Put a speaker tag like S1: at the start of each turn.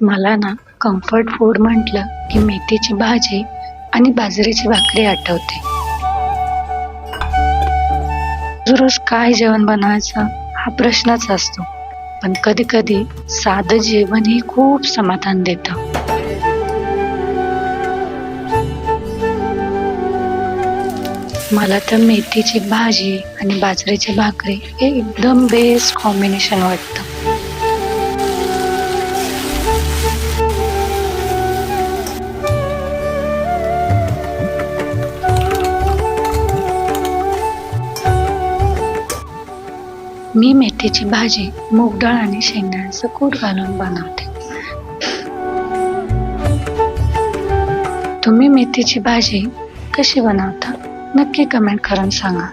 S1: मला ना comfort food म्हटलं की मेथीची भाजी आणि बाजरीची भाकरी आठवते. रोज रोज काय जेवण बनवायचं हा प्रश्नच असतो. पण कधी कधी साधं जेवणही खूप समाधान देतं. मला तर मेथीची भाजी आणि बाजरीची भाकरी हे एकदम बेस्ट कॉम्बिनेशन वाटतं. मी मेथीची भाजी मूग डाळ आणि शेंगदाण्याचं कूट घालून बनवते. तुम्ही मेथीची भाजी कशी बनवता? नक्की कमेंट करून सांगा.